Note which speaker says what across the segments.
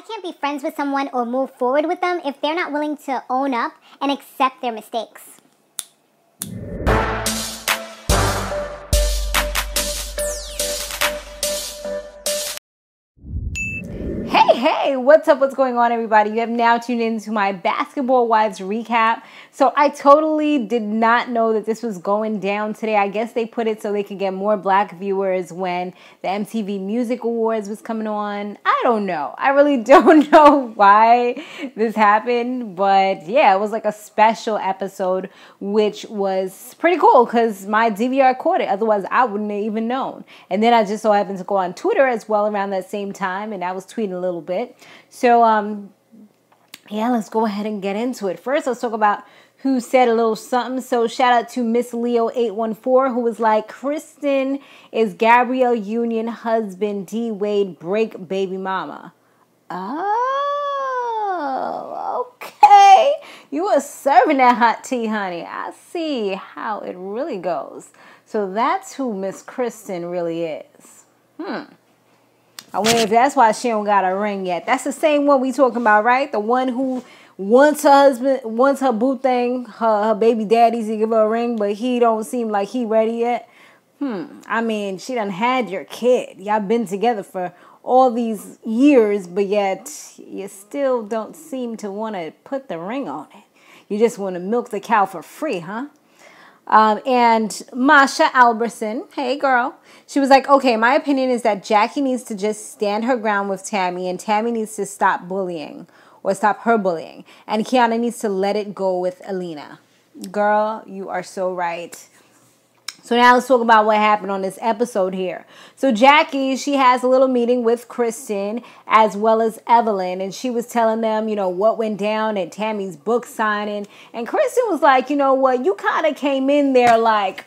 Speaker 1: can't be friends with someone or move forward with them if they're not willing to own up and accept their mistakes.
Speaker 2: Hey, what's up? What's going on, everybody? You have now tuned into my Basketball Wives recap. So I totally did not know that this was going down today. I guess they put it so they could get more black viewers when the MTV Music Awards was coming on. I don't know. I really don't know why this happened. But yeah, it was like a special episode, which was pretty cool because my DVR caught it. Otherwise, I wouldn't have even known. And then I just so happened to go on Twitter as well around that same time. And I was tweeting a little bit. So, yeah, let's go ahead and get into it. First, let's talk about who said a little something. So, shout out to Miss Leo 814, who was like, Cristen is Gabrielle Union husband, D Wade break baby mama. Oh, okay. You were serving that hot tea, honey. I see how it really goes. So that's who Miss Cristen really is. I wonder if that's why she don't got a ring yet. That's the same one we talking about, right? The one who wants her husband, wants her boo thing, her baby daddies to give her a ring, but he don't seem like he ready yet. I mean, she done had your kid. Y'all been together for all these years, but yet you still don't seem to want to put the ring on it. You just want to milk the cow for free, huh? And Masha Alberson, hey girl, she was like, okay, my opinion is that Jackie needs to just stand her ground with Tami, and Tami needs to stop bullying or stop her bullying, and Kiana needs to let it go with Alina. Girl, you are so right. So now let's talk about what happened on this episode here. So Jackie, she has a little meeting with Cristan as well as Evelyn. And she was telling them, you know, what went down at Tami's book signing. And Cristan was like, you know what, you kind of came in there like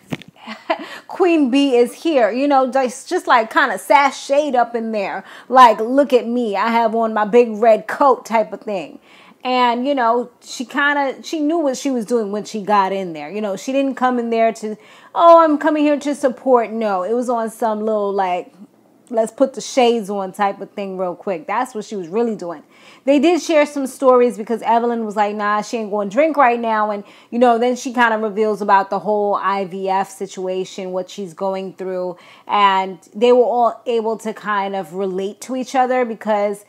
Speaker 2: Queen Bee is here. You know, just like kind of sashayed up in there. Like, look at me. I have on my big red coat type of thing. And, you know, she knew what she was doing when she got in there. You know, she didn't come in there to, oh, I'm coming here to support. No, it was on some little, like, let's put the shades on type of thing real quick. That's what she was really doing. They did share some stories because Evelyn was like, nah, she ain't going to drink right now. And, you know, then she kind of reveals about the whole IVF situation, what she's going through. And they were all able to kind of relate to each other because,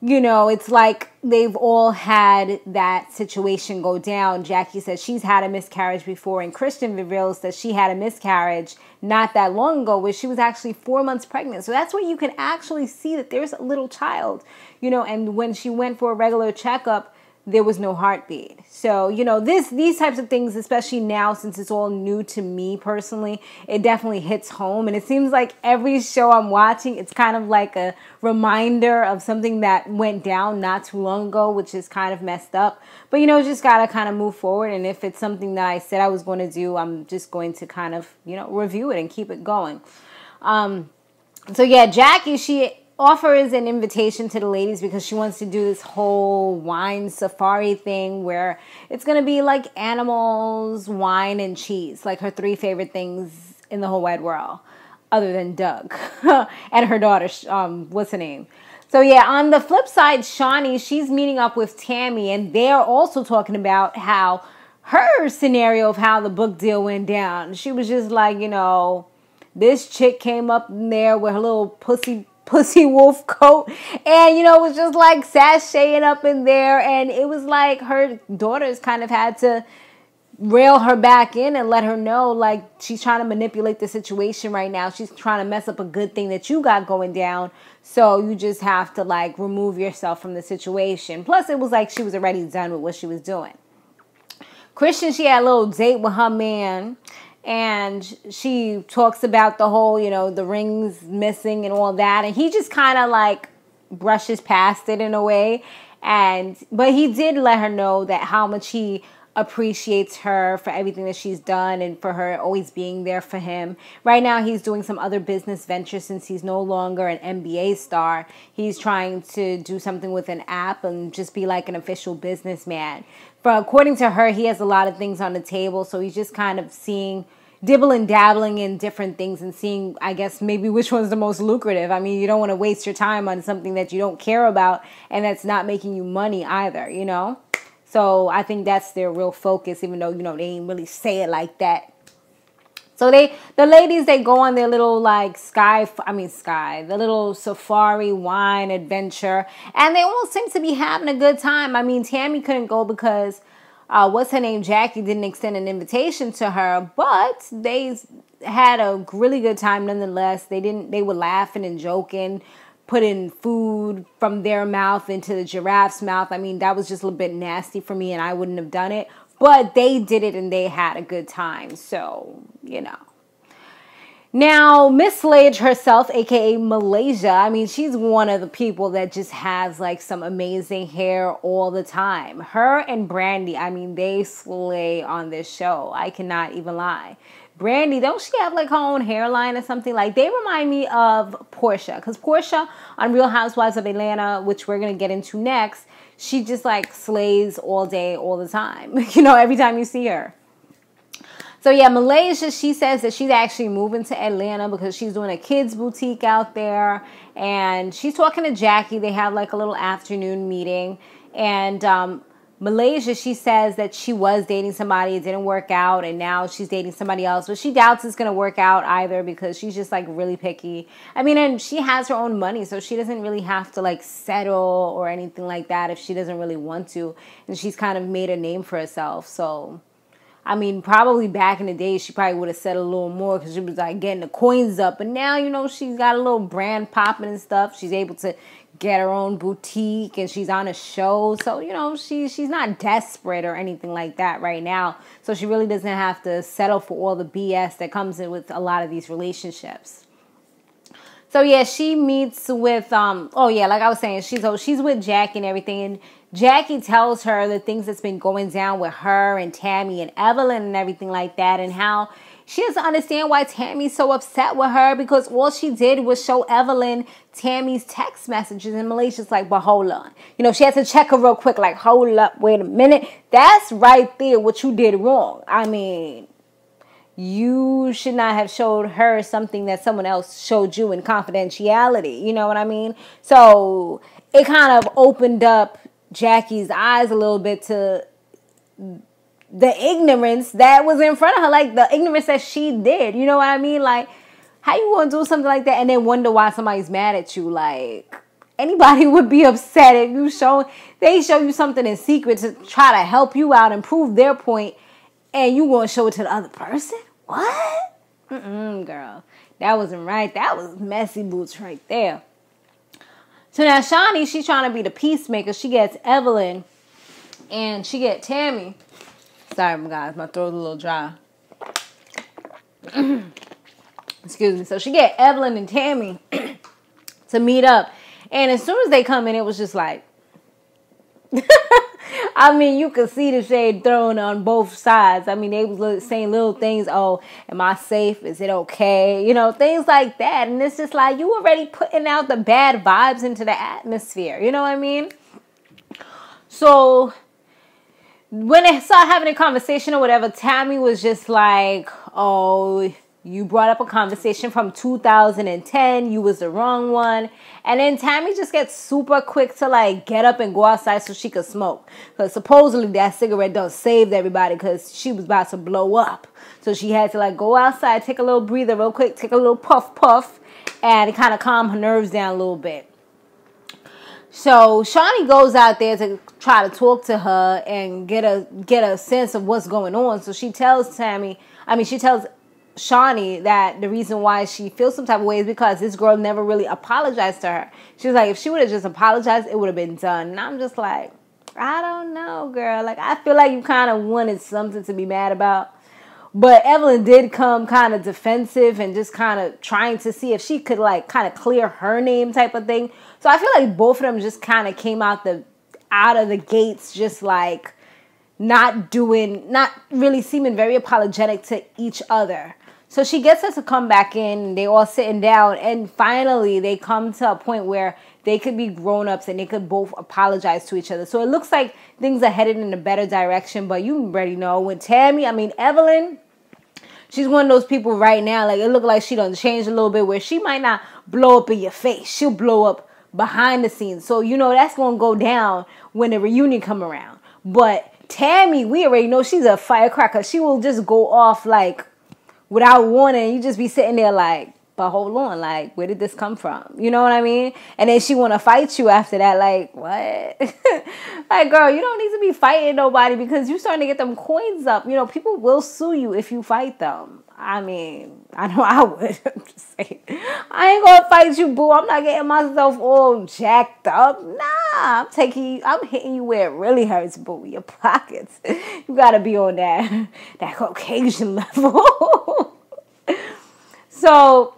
Speaker 2: you know, it's like they've all had that situation go down. Jackie says she's had a miscarriage before, and Cristian reveals that she had a miscarriage not that long ago, where she was actually 4 months pregnant. So that's where you can actually see that there's a little child, you know, and when she went for a regular checkup, there was no heartbeat. So, you know, these types of things, especially now since it's all new to me personally, it definitely hits home. And it seems like every show I'm watching, it's kind of like a reminder of something that went down not too long ago, which is kind of messed up. But, you know, just got to kind of move forward. And if it's something that I said I was going to do, I'm just going to kind of, you know, review it and keep it going. So, yeah, Jackie, she offers an invitation to the ladies because she wants to do this whole wine safari thing where it's going to be like animals, wine, and cheese, like her 3 favorite things in the whole wide world, other than Doug and her daughter, what's her name? So yeah, on the flip side, Shaunie, she's meeting up with Tami, and they're also talking about how her scenario of how the book deal went down. She was just like, you know, this chick came up in there with her little pussy wolf coat, and, you know, it was just like sashaying up in there, and it was like her daughters kind of had to rail her back in and let her know, like, she's trying to manipulate the situation right now. She's trying to mess up a good thing that you got going down, so you just have to, like, remove yourself from the situation. Plus, it was like she was already done with what she was doing. Cristian, she had a little date with her man, and she talks about the whole, you know, the rings missing and all that. And he just kind of like brushes past it in a way. But he did let her know that how much he appreciates her for everything that she's done and for her always being there for him. Right now, he's doing some other business ventures since he's no longer an NBA star. He's trying to do something with an app and just be like an official businessman. But according to her, he has a lot of things on the table. So he's just kind of dibbling, dabbling in different things and seeing, I guess, maybe which one's the most lucrative. I mean, you don't want to waste your time on something that you don't care about and that's not making you money either, you know? So I think that's their real focus, even though, you know, they ain't really say it like that. So the ladies, they go on their little like the little safari wine adventure, and they all seem to be having a good time. I mean, Tami couldn't go because what's her name, Jackie, didn't extend an invitation to her, but they had a really good time nonetheless. They were laughing and joking, putting food from their mouth into the giraffe's mouth. I mean, that was just a little bit nasty for me, and I wouldn't have done it. But they did it and they had a good time. So, you know. Now, Miss Lage herself, a.k.a. Malaysia, I mean, she's one of the people that just has, like, some amazing hair all the time. Her and Brandy, I mean, they slay on this show. I cannot even lie. Brandy, don't she have, like, her own hairline or something? Like, they remind me of Portia. Because Portia on Real Housewives of Atlanta, which we're going to get into next, she just, like, slays all day, all the time. You know, every time you see her. So, yeah, Malaysia, she says that she's actually moving to Atlanta because she's doing a kids' boutique out there. And she's talking to Jackie. They have, like, a little afternoon meeting. And Malaysia, she says that she was dating somebody. It didn't work out. And now she's dating somebody else. But she doubts it's going to work out either because she's just, like, really picky. I mean, and she has her own money. So she doesn't really have to, like, settle or anything like that if she doesn't really want to. And she's kind of made a name for herself. So, I mean, probably back in the day, she probably would have said a little more because she was, like, getting the coins up. But now, you know, she's got a little brand popping and stuff. She's able to get her own boutique and she's on a show. So, you know, she's not desperate or anything like that right now. So she really doesn't have to settle for all the BS that comes in with a lot of these relationships. So, yeah, she meets with, like I was saying, she's with Jackie and everything. And Jackie tells her the things that's been going down with her and Tami and Evelyn and everything like that, and how she doesn't understand why Tami's so upset with her because all she did was show Evelyn Tami's text messages, and Malaysia's like, but hold on. You know, she has to check her real quick, like, hold up, wait a minute. That's right there what you did wrong. I mean, you should not have showed her something that someone else showed you in confidentiality. You know what I mean? So it kind of opened up Jackie's eyes a little bit to the ignorance that was in front of her, like the ignorance that she did. You know what I mean? Like, how you gonna do something like that and then wonder why somebody's mad at you? Like, anybody would be upset if they show you something in secret to try to help you out and prove their point, and you gonna show it to the other person? What? Girl, that wasn't right. That was messy boots right there. So now Shaunie, she's trying to be the peacemaker. She gets Evelyn and she gets Tami. Sorry, guys, my throat's a little dry. Excuse me. So she get Evelyn and Tami to meet up. And as soon as they come in, it was just like, I mean, you could see the shade thrown on both sides. I mean, they was saying little things. Oh, am I safe? Is it okay? You know, things like that. And it's just like, you already putting out the bad vibes into the atmosphere. You know what I mean? So when they started having a conversation or whatever, Tami was just like, oh, you brought up a conversation from 2010. You was the wrong one. And then Tami just gets super quick to, like, get up and go outside so she could smoke. Because supposedly that cigarette done saved everybody because she was about to blow up. So she had to, like, go outside, take a little breather real quick, take a little puff, and kind of calm her nerves down a little bit. So Shaunie goes out there to try to talk to her and get a sense of what's going on. So she tells Shaunie that the reason why she feels some type of way is because this girl never really apologized to her. She was like, if she would have just apologized, it would have been done. And I'm just like, I don't know, girl. Like, I feel like you kind of wanted something to be mad about. But Evelyn did come kind of defensive and just kind of trying to see if she could, like, kind of clear her name type of thing. So I feel like both of them just kind of came out of the gates just like not really seeming very apologetic to each other. So she gets us to come back in. They all sitting down. And finally, they come to a point where they could be grown-ups and they could both apologize to each other. So it looks like things are headed in a better direction. But you already know, with Evelyn, She's one of those people right now, like, it look like she done changed a little bit, where she might not blow up in your face. She'll blow up behind the scenes. So, you know, that's going to go down when the reunion come around. But Tami, we already know she's a firecracker. She will just go off, like, without warning. You just be sitting there like, but hold on, like, where did this come from? You know what I mean? And then she want to fight you after that. Like, what? Like, girl, you don't need to be fighting nobody because you starting to get them coins up. You know, people will sue you if you fight them. I mean, I know I would. I'm just saying. I ain't going to fight you, boo. I'm not getting myself all jacked up. Nah, I'm hitting you where it really hurts, boo. Your pockets. You got to be on that Caucasian level. So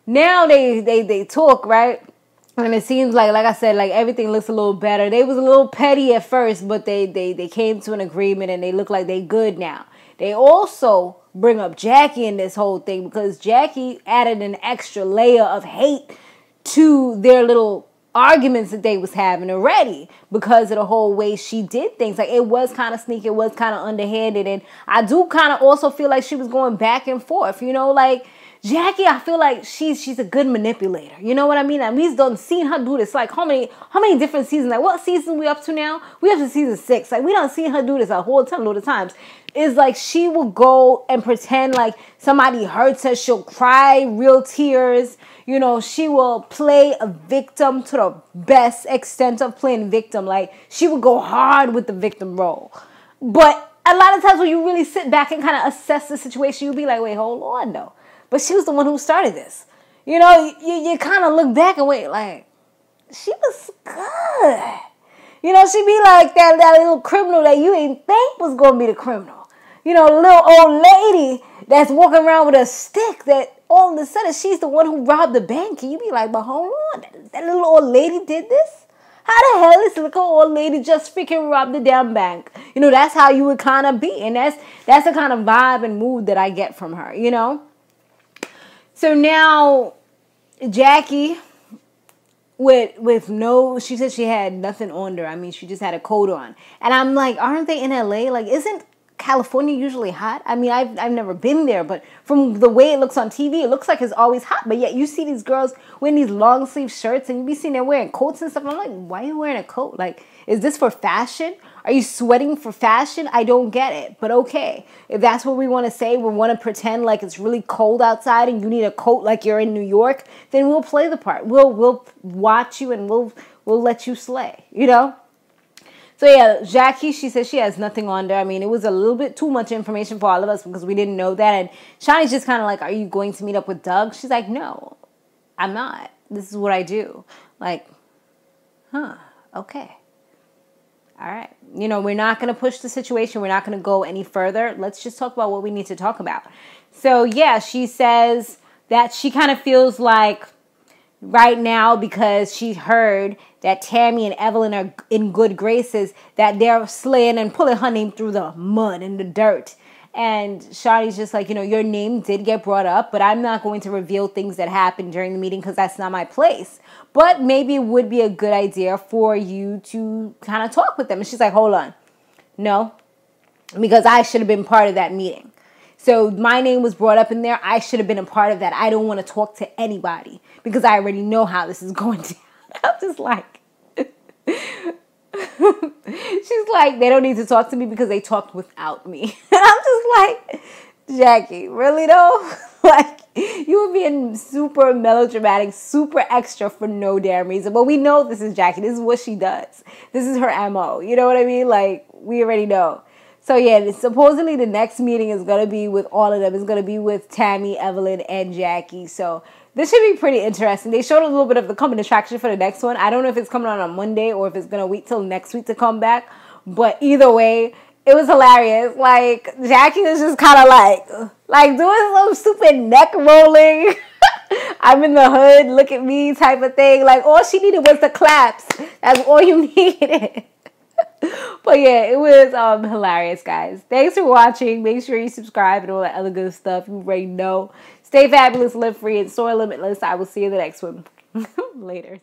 Speaker 2: now they talk, right? And it seems like I said, like, everything looks a little better. They was a little petty at first, but they came to an agreement and they look like they good now. They also bring up Jackie in this whole thing because Jackie added an extra layer of hate to their little arguments that they was having already because of the whole way she did things. Like, it was kind of sneaky, it was kind of underhanded, and I do kind of also feel like she was going back and forth, you know, like, Jackie, I feel like she's a good manipulator. You know what I mean? And we've done seen her do this. Like, how many different seasons? Like, what season we up to now? We up to season 6. Like, we done seen her do this a whole ton of times. It's like she will go and pretend like somebody hurts her. She'll cry real tears. You know, she will play a victim to the best extent of playing victim. Like, she will go hard with the victim role. But a lot of times when you really sit back and kind of assess the situation, you'll be like, wait, hold on, though. But she was the one who started this. You know, you kind of look back and wait, like, she was good. You know, she be like that little criminal that you ain't think was going to be the criminal. You know, the little old lady that's walking around with a stick that all of a sudden she's the one who robbed the bank. And you be like, but hold on, that little old lady did this? How the hell is this little old lady just freaking robbed the damn bank? You know, that's how you would kind of be. And that's the kind of vibe and mood that I get from her, you know? So now, Jackie, with no, she said she had nothing on her. I mean, she just had a coat on. And I'm like, aren't they in LA? Like, isn't California usually hot? I mean, I've never been there, but from the way it looks on TV, it looks like it's always hot. But yet you see these girls wearing these long sleeve shirts and you be seeing them wearing coats and stuff. I'm like, why are you wearing a coat? Like, is this for fashion? Are you sweating for fashion? I don't get it. But okay, if that's what we want to say, we want to pretend like it's really cold outside and you need a coat like you're in New York, then we'll play the part. We'll watch you and we'll let you slay, you know? So yeah, Jackie, she says she has nothing on there. I mean, it was a little bit too much information for all of us because we didn't know that. And Shaunie's just kind of like, are you going to meet up with Doug? She's like, no, I'm not. This is what I do. Like, okay. All right. You know, we're not going to push the situation. We're not going to go any further. Let's just talk about what we need to talk about. So yeah, she says that she kind of feels like right now, because she heard that Tami and Evelyn are in good graces, that they're slaying and pulling her name through the mud and the dirt. And Shaunie's just like, you know, your name did get brought up, but I'm not going to reveal things that happened during the meeting because that's not my place. But maybe it would be a good idea for you to kind of talk with them. And she's like, hold on. No, because I should have been part of that meeting. So my name was brought up in there. I should have been a part of that. I don't want to talk to anybody because I already know how this is going down. I'm just like, she's like, they don't need to talk to me because they talked without me. I'm just like, Jackie, really though? Like, you were being super melodramatic, super extra for no damn reason. But we know this is Jackie. This is what she does. This is her MO. You know what I mean? Like, we already know. So yeah, supposedly the next meeting is going to be with all of them. It's going to be with Tami, Evelyn, and Jackie. So this should be pretty interesting. They showed a little bit of the coming attraction for the next one. I don't know if it's coming on Monday or if it's going to wait till next week to come back. But either way, it was hilarious. Like, Jackie was just kind of like doing some stupid neck rolling. I'm in the hood, look at me type of thing. Like, all she needed was the claps. That's all you needed. But yeah, it was hilarious, guys. Thanks for watching. Make sure you subscribe and all that other good stuff. You already know. Stay fabulous, live free, and soar limitless. I will see you in the next one. Later.